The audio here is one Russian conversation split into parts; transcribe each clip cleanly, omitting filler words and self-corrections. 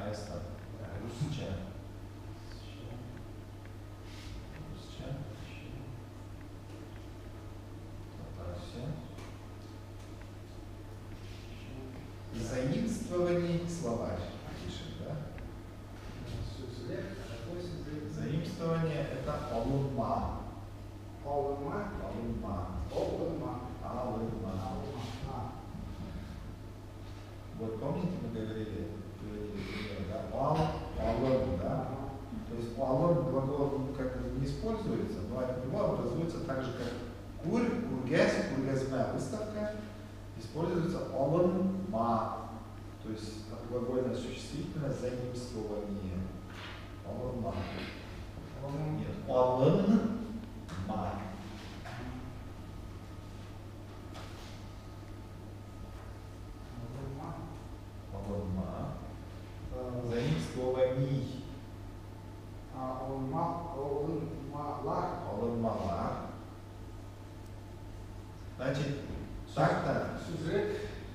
Место. Rusça. Заимствований словарь пишем, да? Заимствование это алынма. Алынма. Алынма. Алынма. Алынма. Вот помните, мы говорили пример, да? Алын, да? То есть алын глагол как бы не используется, но от него образуется так же, как кур, кургес, кургезме, выставка, используется алынма. То есть от глагольное существительное заимствование. Алынма. Нет, алынма. Алынма. Заимствований. Алынмалар. Значит, так-то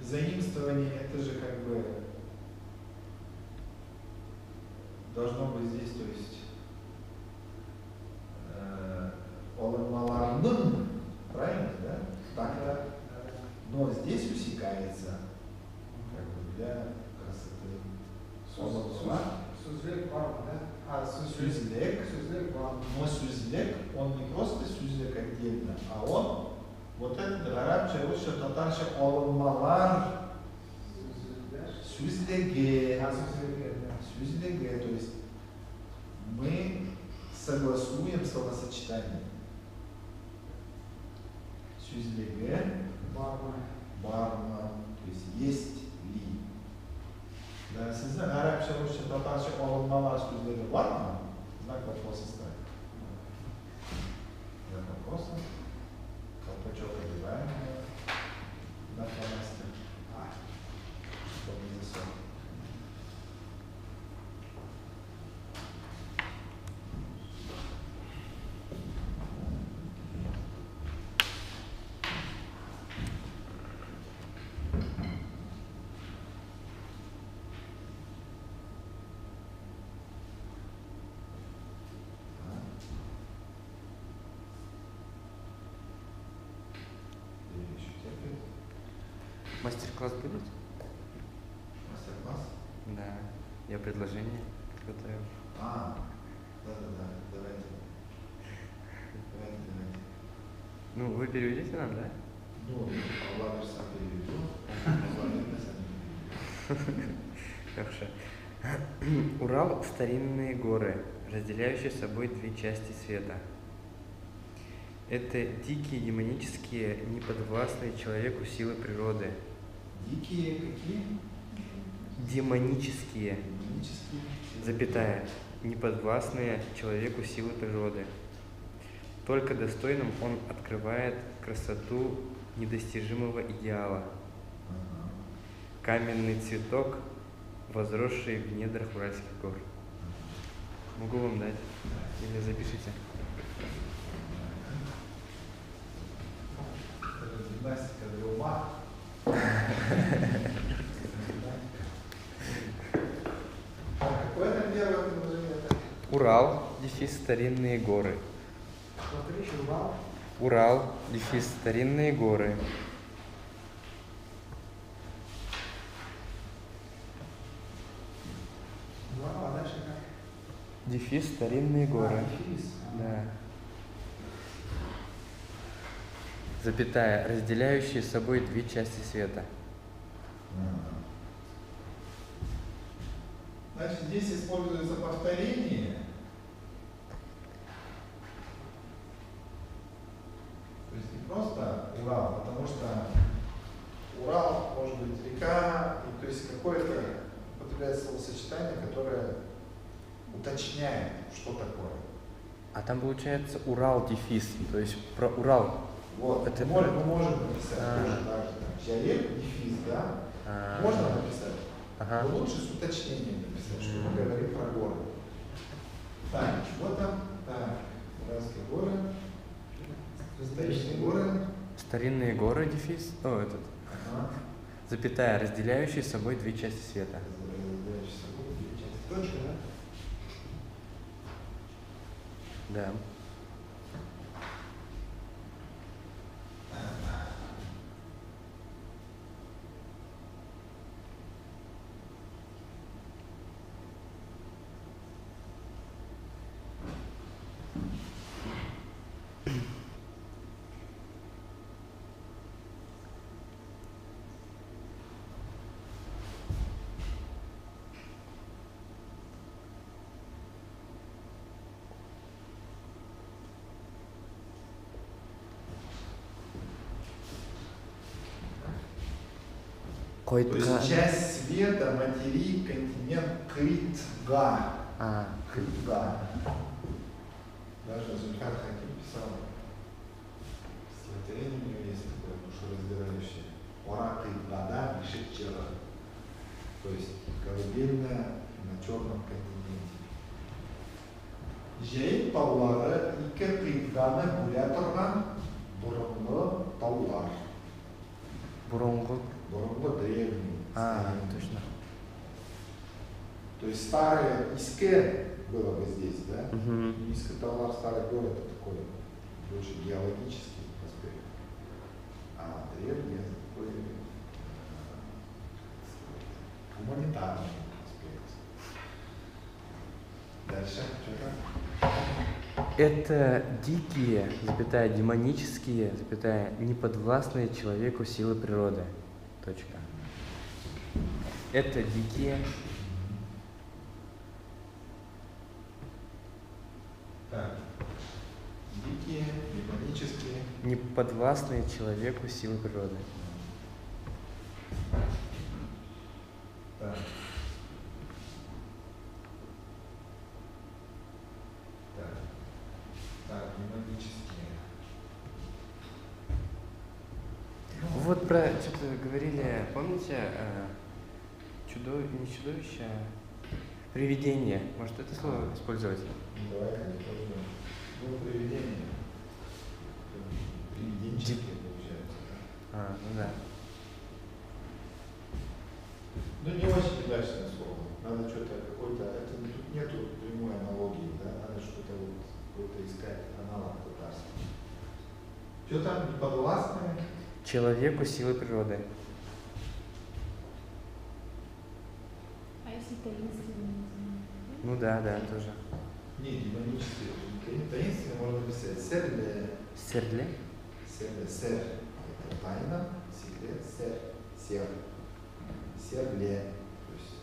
заимствование это же как бы должно быть здесь, то есть алынмаларның, правильно, да? Так-то. Но здесь усекается как бы для красоты. Сүзлек бар, да? Сүзлек. Но сүзлек, он не просто сүзлек отдельно, а он вот этот арабча, русча, татарча алынмалар сүзлеге. Сүзлеге, то есть мы согласуем словосочетание. Сүзлеге барма, то есть ли. Да, sizni arabcha, ruscha, tatarcha alınmalar сүзлеге var mı? Знак вопроса ставим. Знак вопроса. Колпачок одеваем. На фломастер. Чтобы не засел. Мастер-класс будет? Мастер-класс? Да. Я предложение подготовил. Да, давайте. Ну, вы переведите нам, да? Ну, Владимир сам переведу. Хорошо. Урал – старинные горы, разделяющие собой две части света. Это дикие, демонические, неподвластные человеку силы природы. Дикие какие? Демонические, Демонические. запятая, неподвластные человеку силы природы. Только достойным он открывает красоту недостижимого идеала. Каменный цветок, возросший в недрах Уральских гор. Могу вам дать? Или запишите? Гимнастика для ума. Какое там первое предложение? Урал, дефис старинные горы. Урал, дефис старинные горы. Дефис старинные горы. Да. Запятая, разделяющие собой две части света. Значит, здесь используется повторение. То есть не просто Урал, потому что Урал может быть река, и, то есть какое-то употребляется словосочетание, которое уточняет, что такое. А там получается Урал дефис, то есть про Урал. Вот, это мы можем написать тоже так же. Человек, дефис, да? Можно написать. Но лучше с уточнением написать, что мы говорим про горы. Так, вот там, так, Уральские горы, старинные горы. Старинные горы, дефис, запятая, разделяющие собой две части света. Разделяющие собой две части Точка, да? Да. То есть часть света, материк, континент Критга. Критга. Даже Зульфат Хаким писал, стихотворение у него есть такое, душераздирающее. Ора Критгада пишет вчера. То есть колыбельная на черном континенте. Жейн таулары ике Критганы бүле тұрған бұрынғы таулар. Бұрынғы. Бұрынғы древний. Точно. То есть старое Иске было бы здесь, да? Угу. Иске Талар, старый город, это такой больше геологический аспект. А древний это такой гуманитарный аспект. Дальше, что-то? Это дикие, запятая, демонические, запятая, неподвластные человеку силы природы. Точка. Это дикие. Так. Дикие, демонические. Неподвластные человеку силы природы. Так. Так, демонические. Вот про что-то говорили, помните, не чудовище, а привидение. Может, это слово использовать? Давай, конечно, подумаем. Ну, привидение. Привиденческие получается, да? Ну да. Ну, не очень удачное слово. Надо что-то какой-то, это тут нету прямой аналогии, да? Надо что-то вот, какой-то искать аналог пытаться. Что там, неподвластное? Человеку силы природы. А если таинственный? Ну да, тоже. Не, демонические. Таинственные можно написать. Серле. Сердле? Серле. Сер. Это тайна, секрет, сер. Сер. Серле. То есть,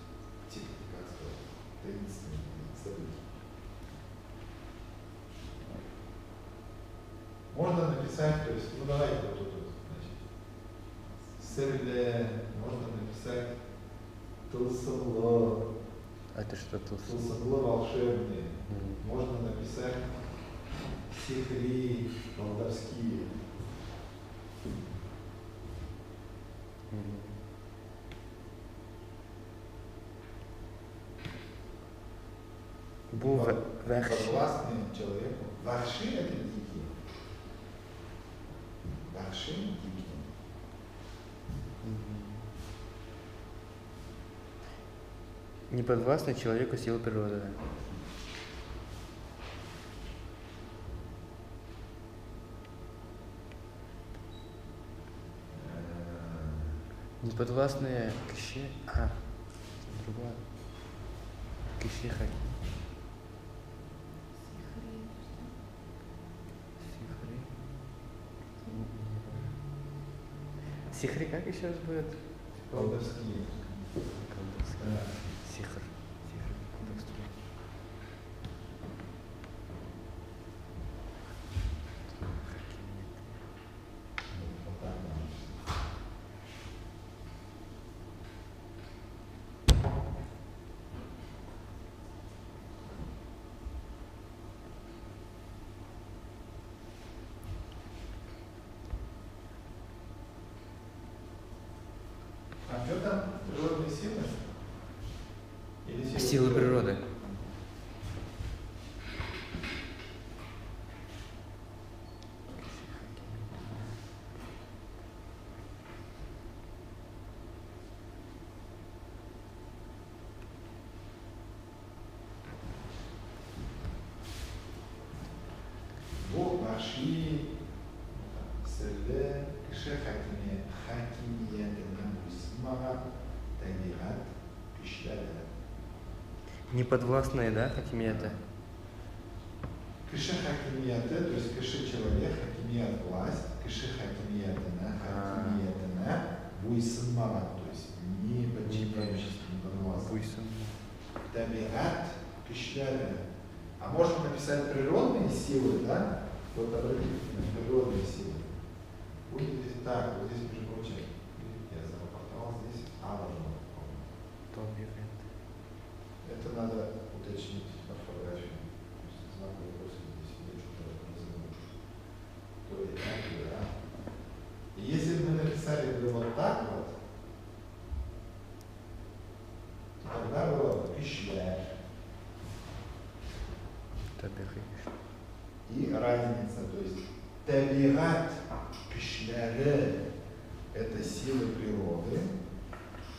типа, как сказать, таинственный. Серле. Можно написать, то есть, ну давайте вот тут, значит. Серле. Можно написать тылсымлы. Это что тут? Тылсымлы волшебные. Можно написать сихри колдовские. Бу вахши. Подвластные человеку. Вахши это дикие. Вахши дикие. Неподвластный человеку силы природы. Неподвластные киши. Другое. Киши хаки. Сихри как еще раз будет? Колдовские. Да. Сихр. Колдовство. Вот так, да. А что там? Природные силы? Или Силы природы. кишләре. Неподвластные, да, хакимияты? Киши хакимияты, то есть киши человек, хакимият власть, киши хакимиятына, буйсынмаган, то есть не подчиняющийся, не подвластный. Буйсынмаган. Табиат кишляре. А можно написать природные силы, да? Вот обратите внимание, природные силы. Будет здесь так, вот здесь, между прочим, я зарапортовал здесь, должно быть. Это надо уточнить орфографию. Знак вопроса здесь, я что-то разобрал. То и так, и да. И если бы мы написали бы вот так вот, то тогда было бы кишлярь. И разница, то есть табират кишляры – это силы природы,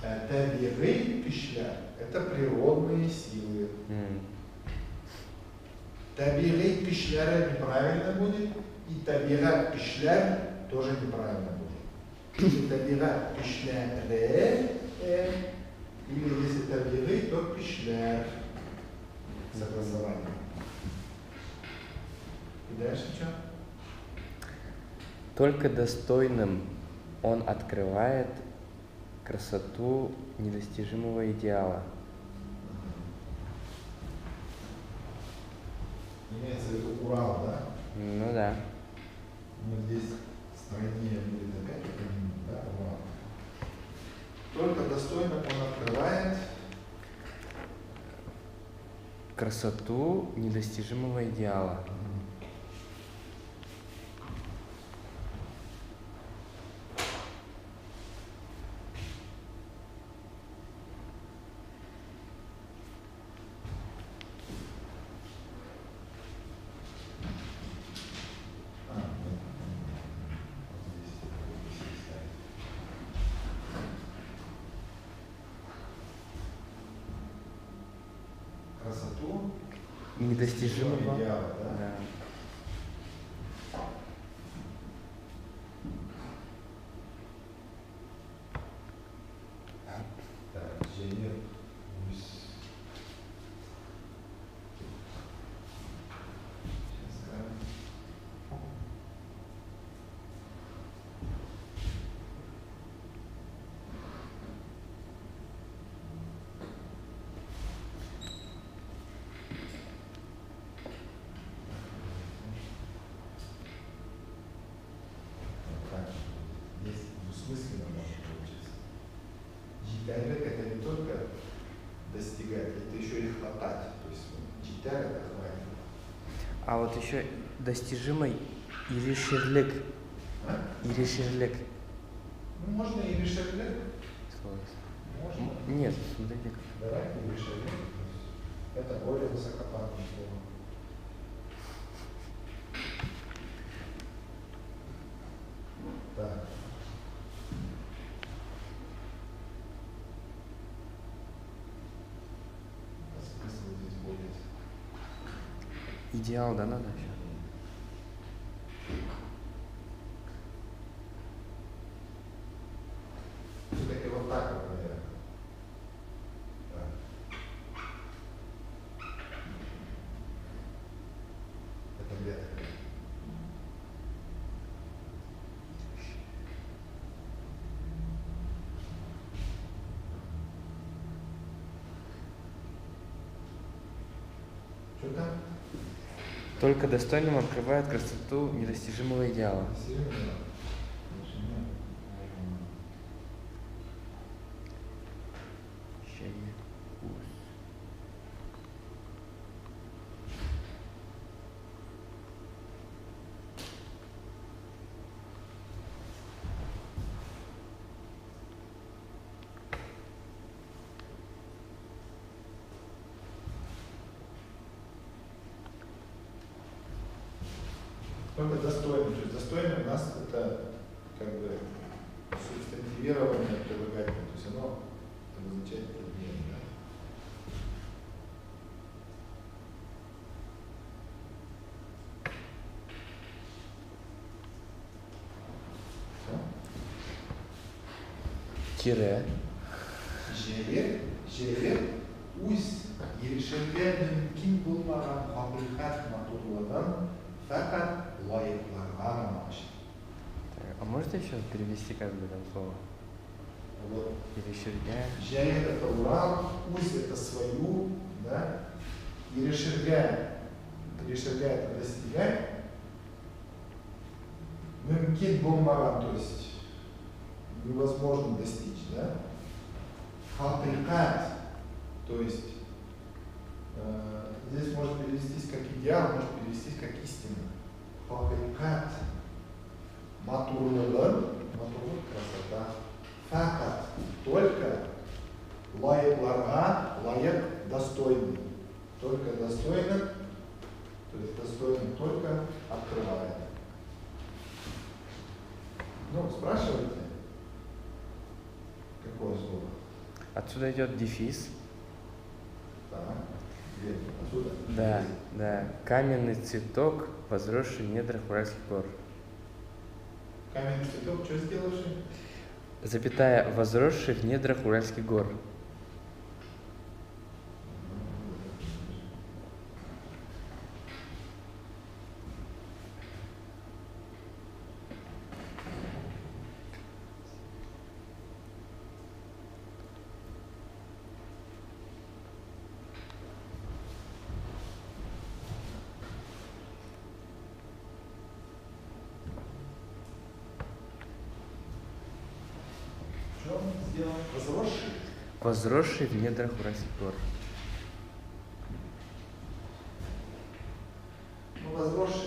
а табиры кишляр – это природные силы. Табиры кишляры неправильно будет, и табират кишляр тоже неправильно будет. Или табират кишляры, или если табиры, то кишляр. Согласование. И дальше что? Только достойным он открывает красоту недостижимого идеала. Имеется в виду Урал, да? Ну да. Ну здесь стройнее будет опять, да, Урал. Только достойным он открывает красоту недостижимого идеала. красоту Недостижимого идеала, да? Да. Так, Женя, здесь двусмысленно может получиться. Житарек это не только достигать, это еще и хватать. То есть житарек это хватит. А вот еще достижимый ириширлик. А? Ириширлик. Ну, можно и решерлек. Можно. Нет, смотрите как. Давай и решерлек. Это более высокопарное слово. Так. Смысл здесь будет. Идеал, да, надо еще? Все-таки вот так вот, наверное. Да. Это где такое? Что там? Только достойным открывает красоту недостижимого идеала. Сильно? Только достойный. То есть достойный у нас это как бы субстантивированное прилагательное. То есть оно обозначает предмет. Да? Все? Тире. Ж. жері өз ерекшелігі мүмкін болмаған табиғат матурлығын фақат лайықларға ғана ашады. Так, а можете еще перевести как бы там слово? Вот. Ерекшелігі. Жері это Урал, Усь это свою, да? Ерекшелігі это достигать. Мүмкін болмаған, то есть невозможно достичь, да? Хакикат, то есть здесь может перевестись как идеал, может перевестись как истина. Хакикат, матурлығы, красота. Факат, только лайыкларға, лайық достойный. Только достойный, то есть достойный только открывает. Ну, спрашивайте, какое слово? Отсюда идет дефис. Так, где? Отсюда? Да, да. Каменный цветок, возросший в недрах Уральских гор. Каменный цветок, что сделавший? Запятая, возросший в недрах Уральских гор. Что он сделал? Возросший? Возросший в недрах Уральских гор. Ну, возросший